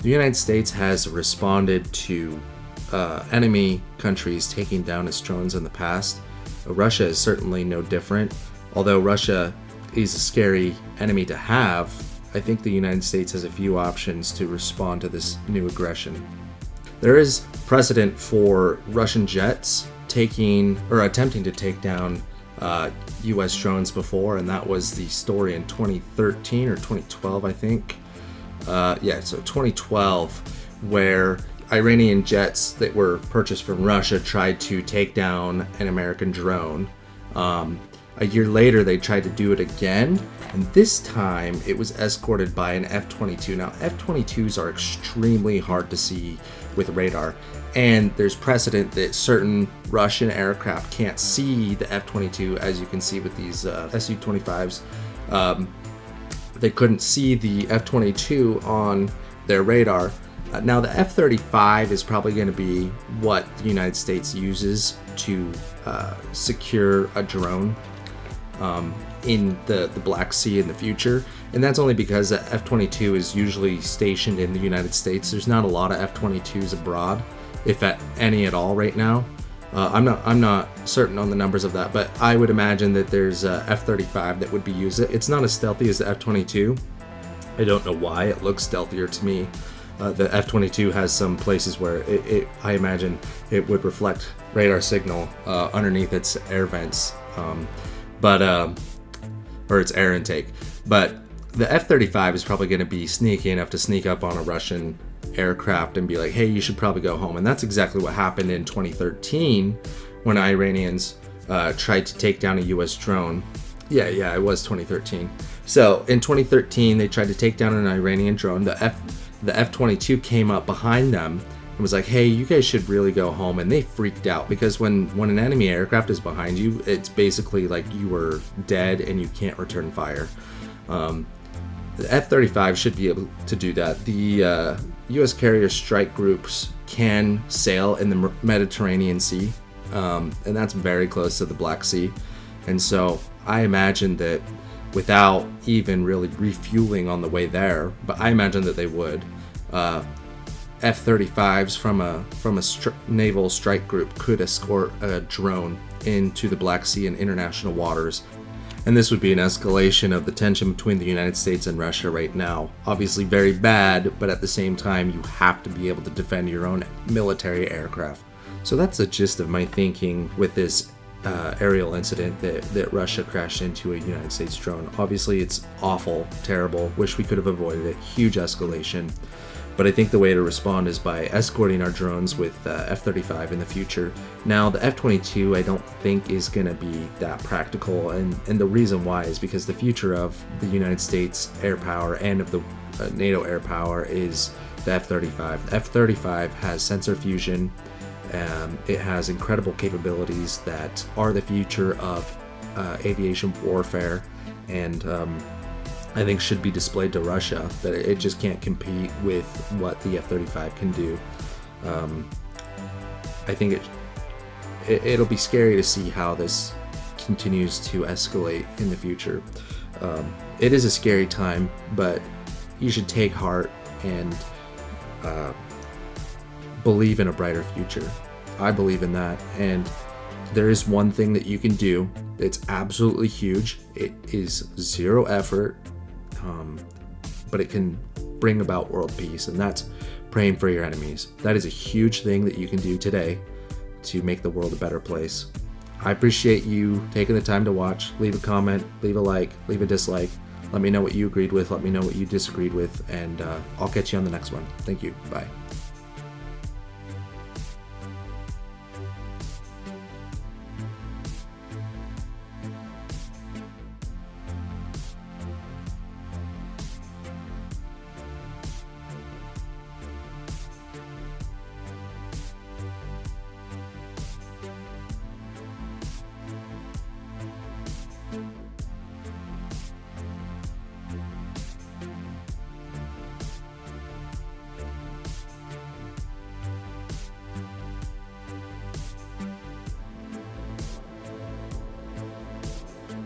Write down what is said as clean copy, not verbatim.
The United States has responded to enemy countries taking down its drones in the past. Russia is certainly no different. Although Russia is a scary enemy to have, I think the United States has a few options to respond to this new aggression. There is precedent for Russian jets taking or attempting to take down U.S. drones before, and that was the story in 2013 or 2012, I think. So 2012, where Iranian jets that were purchased from Russia tried to take down an American drone. A year later, they tried to do it again, and this time it was escorted by an F-22. Now, F-22s are extremely hard to see with radar, and there's precedent that certain Russian aircraft can't see the F-22, as you can see with these Su-25s. They couldn't see the F-22 on their radar. Now, the F-35 is probably going to be what the United States uses to secure a drone in the Black Sea in the future, and that's only because the F-22 is usually stationed in the United States. There's not a lot of F-22s abroad, if at any at all right now. I'm not certain on the numbers of that, but I would imagine that there's a F-35 that would be used. It's not as stealthy as the F-22. I don't know why. It looks stealthier to me. The F-22 has some places where I imagine it would reflect radar signal underneath its air vents, or its air intake. But the F-35 is probably going to be sneaky enough to sneak up on a Russian aircraft and be like, hey, you should probably go home. And that's exactly what happened in 2013 when Iranians tried to take down a U.S. drone. Yeah, it was 2013. So in 2013, they tried to take down an Iranian drone. The F-22 came up behind them and was like, hey, you guys should really go home. And they freaked out because when an enemy aircraft is behind you, it's basically like you were dead and you can't return fire. The F-35 should be able to do that. The U.S. carrier strike groups can sail in the Mediterranean Sea, and that's very close to the Black Sea. And so I imagine that without even really refueling on the way there, but I imagine that they would, F-35s from a naval strike group could escort a drone into the Black Sea and international waters. And this would be an escalation of the tension between the United States and Russia right now. Obviously very bad, but at the same time, you have to be able to defend your own military aircraft. So that's the gist of my thinking with this aerial incident that Russia crashed into a United States drone. Obviously, it's awful, terrible, wish we could have avoided it, huge escalation. But I think the way to respond is by escorting our drones with F-35 in the future. Now, the F-22 I don't think is going to be that practical, and the reason why is because the future of the United States air power and of the NATO air power is the F-35. The F-35 has sensor fusion. It has incredible capabilities that are the future of aviation warfare, and I think should be displayed to Russia, that it just can't compete with what the F-35 can do. I think it'll be scary to see how this continues to escalate in the future. It is a scary time, but you should take heart and believe in a brighter future. I believe in that, and there is one thing that you can do. It's absolutely huge. It is zero effort, but it can bring about world peace, and that's praying for your enemies. That is a huge thing that you can do today to make the world a better place. I appreciate you taking the time to watch. Leave a comment, leave a like, leave a dislike. Let me know what you agreed with, let me know what you disagreed with, and I'll catch you on the next one. Thank you. Bye.